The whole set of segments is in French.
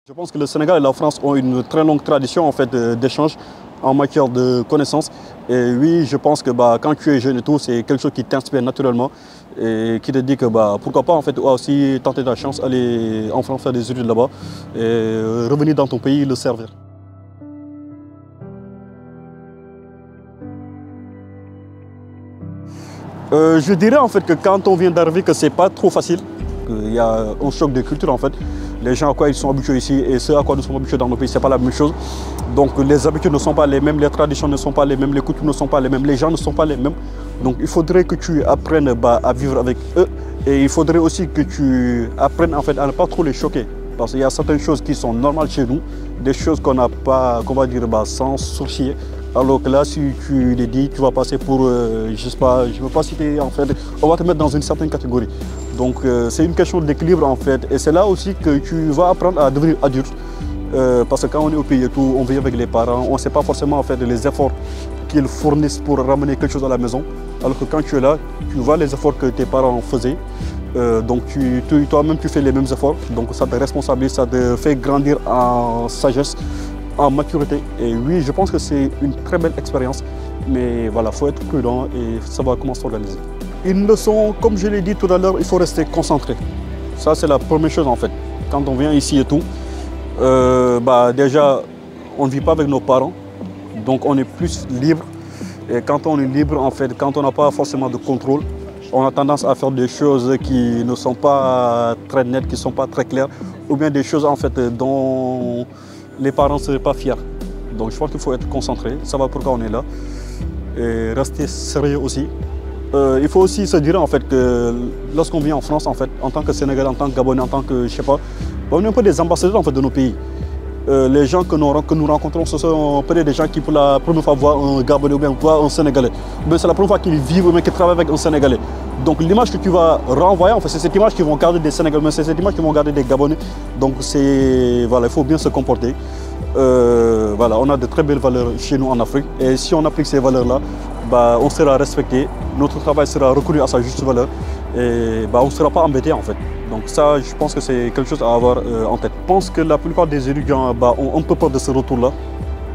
Je pense que le Sénégal et la France ont une très longue tradition en fait d'échange en matière de connaissances. Et oui, je pense que quand tu es jeune et tout, c'est quelque chose qui t'inspire naturellement et qui te dit que pourquoi pas en fait aussi tenter ta chance, aller en France faire des études là-bas et revenir dans ton pays et le servir. Je dirais en fait que quand on vient d'arriver que c'est pas trop facile, qu'il y a un choc de culture en fait. Les gens à quoi ils sont habitués ici et ceux à quoi nous sommes habitués dans nos pays, ce n'est pas la même chose. Donc les habitudes ne sont pas les mêmes, les traditions ne sont pas les mêmes, les coutumes ne sont pas les mêmes, les gens ne sont pas les mêmes. Donc il faudrait que tu apprennes à vivre avec eux et il faudrait aussi que tu apprennes en fait à ne pas trop les choquer. Parce qu'il y a certaines choses qui sont normales chez nous, des choses qu'on n'a pas, qu'on va dire sans sourciller. Alors que là, si tu les dis, tu vas passer pour, je sais pas, je ne veux pas citer en fait, on va te mettre dans une certaine catégorie. Donc c'est une question d'équilibre en fait. Et c'est là aussi que tu vas apprendre à devenir adulte. Parce que quand on est au pays et tout, on vit avec les parents, on ne sait pas forcément en fait les efforts qu'ils fournissent pour ramener quelque chose à la maison. Alors que quand tu es là, tu vois les efforts que tes parents faisaient. Donc toi-même tu fais les mêmes efforts. Donc ça te responsabilise, ça te fait grandir en sagesse, en maturité. Et oui, je pense que c'est une très belle expérience. Mais voilà, il faut être prudent et savoir comment s'organiser. Une leçon, comme je l'ai dit tout à l'heure, il faut rester concentré. Ça, c'est la première chose en fait. Quand on vient ici et tout, déjà, on ne vit pas avec nos parents. Donc on est plus libre. Et quand on est libre, en fait, quand on n'a pas forcément de contrôle, on a tendance à faire des choses qui ne sont pas très nettes, qui ne sont pas très claires, ou bien des choses en fait dont les parents ne seraient pas fiers. Donc je pense qu'il faut être concentré, savoir pourquoi on est là, et rester sérieux aussi. Il faut aussi se dire en fait que lorsqu'on vient en France, en fait, en tant que Sénégalais, en tant que Gabonais, en tant que je sais pas, on est un peu des ambassadeurs en fait de nos pays. Les gens que nous rencontrons, ce sont peut-être des gens qui pour la première fois voient un Gabonais ou bien voient un Sénégalais. C'est la première fois qu'ils vivent ou bien qu'ils travaillent avec un Sénégalais. Donc l'image que tu vas renvoyer, en fait, c'est cette image qu'ils vont garder des Sénégalais, mais c'est cette image qu'ils vont garder des Gabonais. Donc voilà, il faut bien se comporter. Voilà, on a de très belles valeurs chez nous en Afrique. Et si on applique ces valeurs-là, on sera respecté, notre travail sera reconnu à sa juste valeur et on ne sera pas embêté en fait. Donc ça, je pense que c'est quelque chose à avoir en tête. Je pense que la plupart des étudiants ont un peu peur de ce retour-là,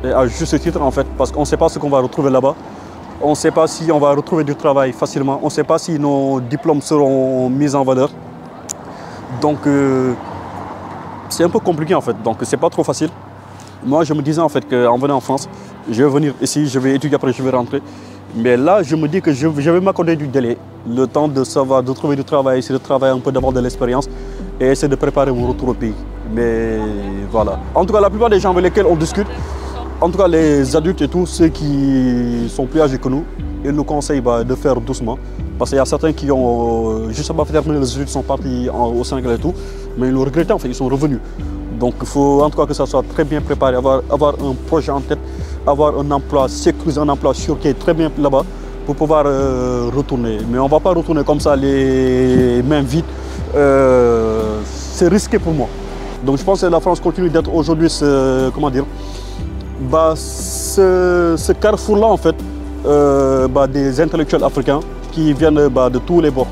et à juste titre en fait, parce qu'on ne sait pas ce qu'on va retrouver là-bas. On ne sait pas si on va retrouver du travail facilement, on ne sait pas si nos diplômes seront mis en valeur. Donc c'est un peu compliqué en fait, donc c'est pas trop facile. Moi je me disais en fait qu'en venant en France, je vais venir ici, je vais étudier, après je vais rentrer. Mais là, je me dis que je vais m'accorder du délai, le temps de savoir, de trouver du travail, essayer de travailler un peu, d'avoir de l'expérience et essayer de préparer mon retour au pays. Mais voilà. En tout cas, la plupart des gens avec lesquels on discute, en tout cas les adultes et tous ceux qui sont plus âgés que nous, ils nous conseillent de faire doucement. Parce qu'il y a certains qui ont juste pas terminé les études, sont partis au Sénégal et tout, mais ils l'ont regretté, en fait, ils sont revenus. Donc il faut en tout cas que ça soit très bien préparé, avoir un projet en tête, avoir un emploi sécurisé, un emploi sûr qui est très bien là-bas pour pouvoir retourner. Mais on ne va pas retourner comme ça les mains vides. C'est risqué pour moi. Donc je pense que la France continue d'être aujourd'hui ce carrefour-là en fait, des intellectuels africains qui viennent de tous les bords.